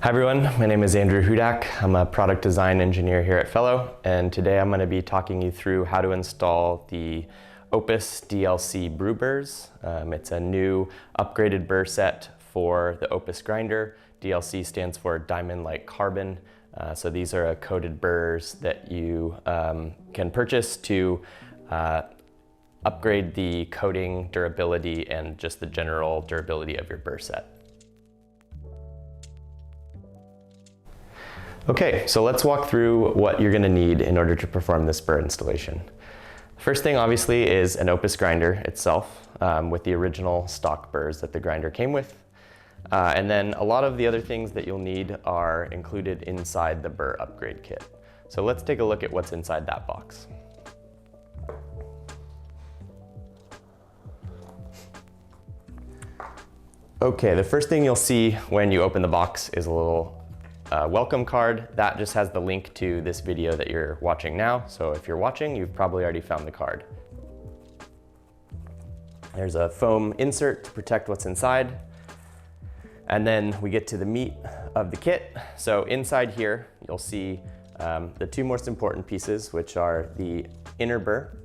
Hi everyone, my name is Andrew Hudak. I'm a product design engineer here at Fellow, and today I'm going to be talking you through how to install the Opus DLC brew burrs. It's a new upgraded burr set for the Opus grinder. DLC stands for diamond-like carbon. So these are coated burrs that you can purchase to upgrade the coating durability and just the general durability of your burr set. Okay, so let's walk through what you're gonna need in order to perform this burr installation. First thing obviously is an Opus grinder itself with the original stock burrs that the grinder came with. And then a lot of the other things that you'll need are included inside the burr upgrade kit. So let's take a look at what's inside that box. Okay, the first thing you'll see when you open the box is a little welcome card. That just has the link to this video that you're watching now. So if you're watching, you've probably already found the card. There's a foam insert to protect what's inside. And then we get to the meat of the kit. So inside here, you'll see the two most important pieces, which are the inner burr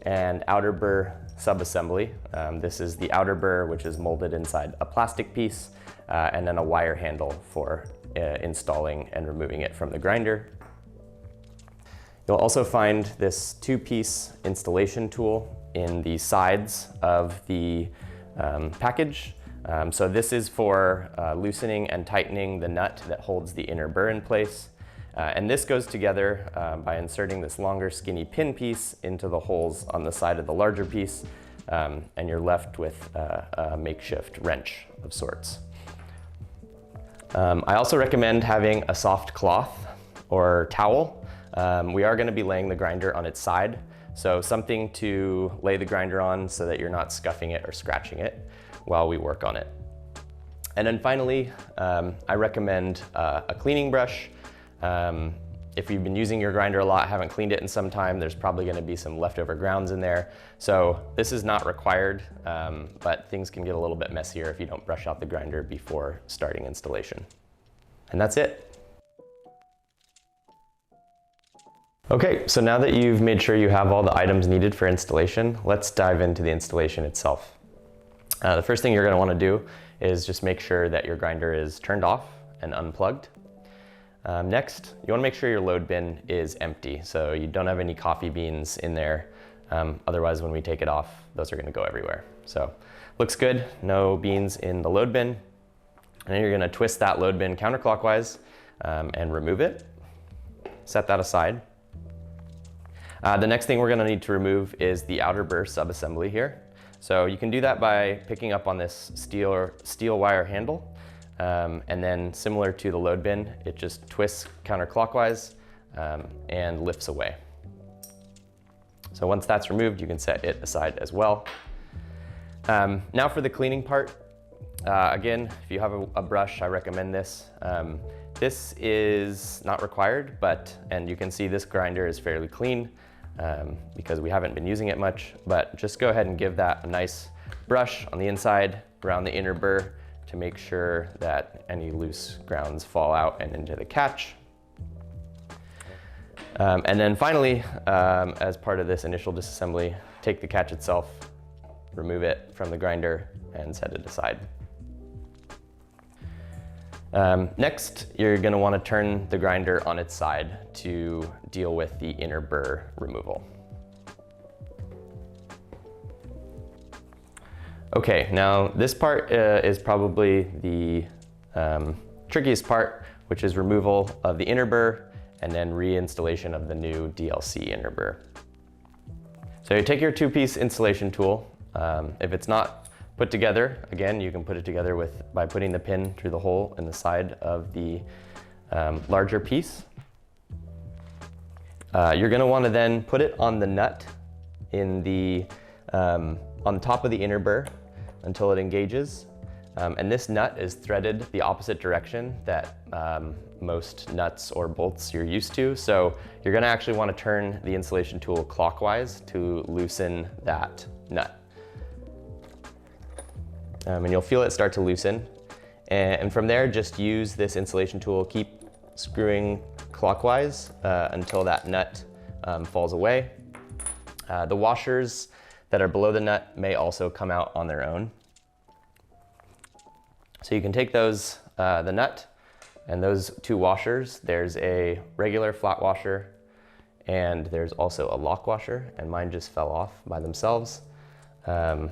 and outer burr subassembly. This is the outer burr, which is molded inside a plastic piece, and then a wire handle for installing and removing it from the grinder. You'll also find this two-piece installation tool in the sides of the package. So this is for loosening and tightening the nut that holds the inner burr in place. And this goes together by inserting this longer skinny pin piece into the holes on the side of the larger piece, and you're left with a makeshift wrench of sorts. I also recommend having a soft cloth or towel. We are going to be laying the grinder on its side, so something to lay the grinder on so that you're not scuffing it or scratching it while we work on it. And then finally, I recommend a cleaning brush. If you've been using your grinder a lot, haven't cleaned it in some time, there's probably going to be some leftover grounds in there. So this is not required, but things can get a little bit messier if you don't brush out the grinder before starting installation. And that's it. Okay, so now that you've made sure you have all the items needed for installation, let's dive into the installation itself. The first thing you're going to want to do is just make sure that your grinder is turned off and unplugged. Next, you want to make sure your load bin is empty, so you don't have any coffee beans in there. Otherwise, when we take it off, those are going to go everywhere. So, looks good, no beans in the load bin. And then you're going to twist that load bin counterclockwise and remove it. Set that aside. The next thing we're going to need to remove is the outer burr subassembly here. So you can do that by picking up on this steel wire handle. And then similar to the load bin, it just twists counterclockwise and lifts away. So once that's removed, you can set it aside as well. Now for the cleaning part. Again, if you have a brush, I recommend this. This is not required, and you can see this grinder is fairly clean because we haven't been using it much, but just go ahead and give that a nice brush on the inside around the inner burr to make sure that any loose grounds fall out and into the catch. And then finally, as part of this initial disassembly, take the catch itself, remove it from the grinder, and set it aside. Next, you're going to want to turn the grinder on its side to deal with the inner burr removal. Okay, now this part is probably the trickiest part, which is removal of the inner burr and then reinstallation of the new DLC inner burr. So you take your two-piece installation tool. If it's not put together, again, you can put it together by putting the pin through the hole in the side of the larger piece. You're going to want to then put it on the nut in the on top of the inner burr until it engages. And this nut is threaded the opposite direction that most nuts or bolts you're used to. So you're going to actually want to turn the installation tool clockwise to loosen that nut. And you'll feel it start to loosen. And from there, just use this installation tool, keep screwing clockwise until that nut falls away. The washers that are below the nut may also come out on their own. So you can take those, the nut and those two washers. There's a regular flat washer and there's also a lock washer, and mine just fell off by themselves. And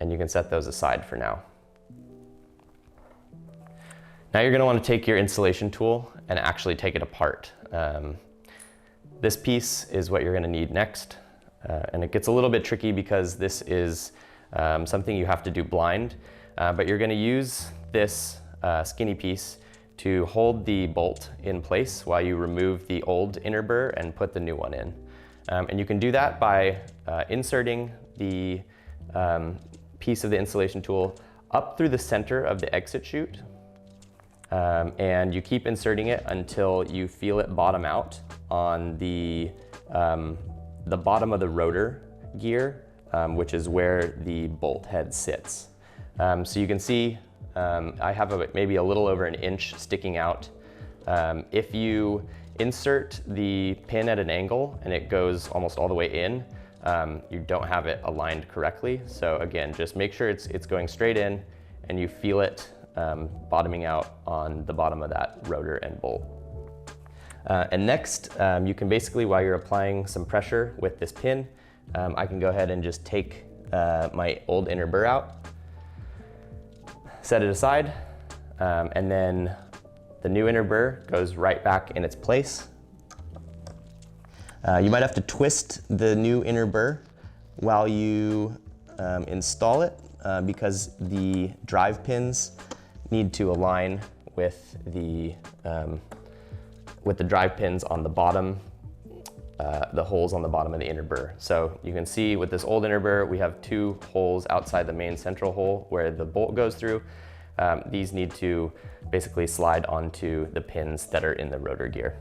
you can set those aside for now. Now you're going to want to take your installation tool and actually take it apart. This piece is what you're going to need next. And it gets a little bit tricky because this is something you have to do blind, but you're going to use this skinny piece to hold the bolt in place while you remove the old inner burr and put the new one in. And you can do that by inserting the piece of the installation tool up through the center of the exit chute. And you keep inserting it until you feel it bottom out on the bottom of the rotor gear, which is where the bolt head sits. So you can see I have maybe a little over an inch sticking out. If you insert the pin at an angle and it goes almost all the way in, you don't have it aligned correctly. So again, just make sure it's going straight in and you feel it bottoming out on the bottom of that rotor and bolt. And next, you can basically, while you're applying some pressure with this pin, I can go ahead and just take my old inner burr out, set it aside, and then the new inner burr goes right back in its place. You might have to twist the new inner burr while you install it because the drive pins need to align with the drive pins on the bottom, the holes on the bottom of the inner burr. So you can see with this old inner burr, we have two holes outside the main central hole where the bolt goes through. These need to basically slide onto the pins that are in the rotor gear.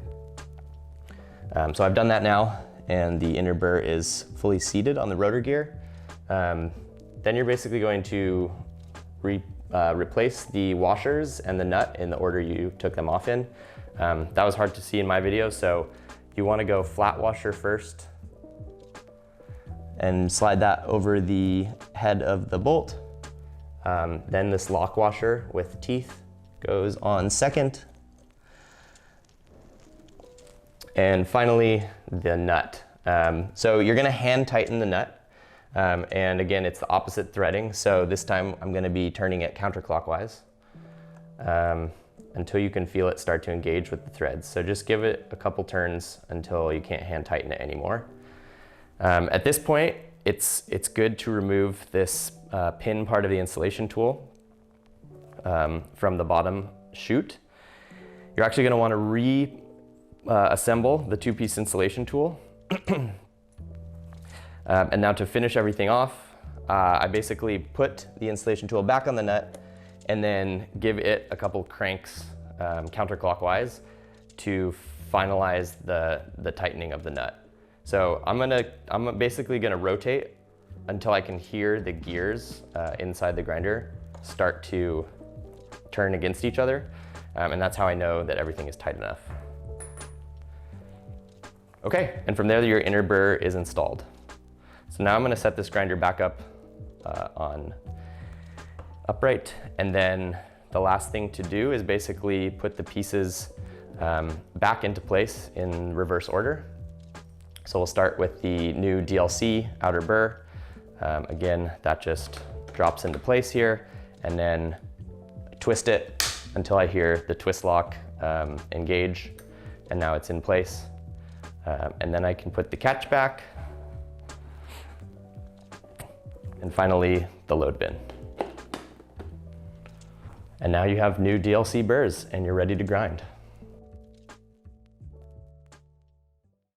So I've done that now, and the inner burr is fully seated on the rotor gear. Then you're basically going to replace the washers and the nut in the order you took them off in. That was hard to see in my video, so you want to go flat washer first and slide that over the head of the bolt. Then this lock washer with teeth goes on second. And finally, the nut. So you're gonna hand tighten the nut. And again, it's the opposite threading. So this time I'm gonna be turning it counterclockwise until you can feel it start to engage with the threads. So just give it a couple turns until you can't hand tighten it anymore. At this point, it's good to remove this pin part of the installation tool from the bottom chute. You're actually gonna wanna reassemble the two-piece installation tool. And now to finish everything off, I basically put the installation tool back on the nut and then give it a couple cranks counterclockwise to finalize the tightening of the nut. So I'm basically gonna rotate until I can hear the gears inside the grinder start to turn against each other. And that's how I know that everything is tight enough. Okay, and from there your inner burr is installed. So now I'm gonna set this grinder back up on upright, and then the last thing to do is basically put the pieces back into place in reverse order. So we'll start with the new DLC outer burr. Again, that just drops into place here, and then I twist it until I hear the twist lock engage, and now it's in place. And then I can put the catch back, and finally the load bin. And now you have new DLC burrs and you're ready to grind.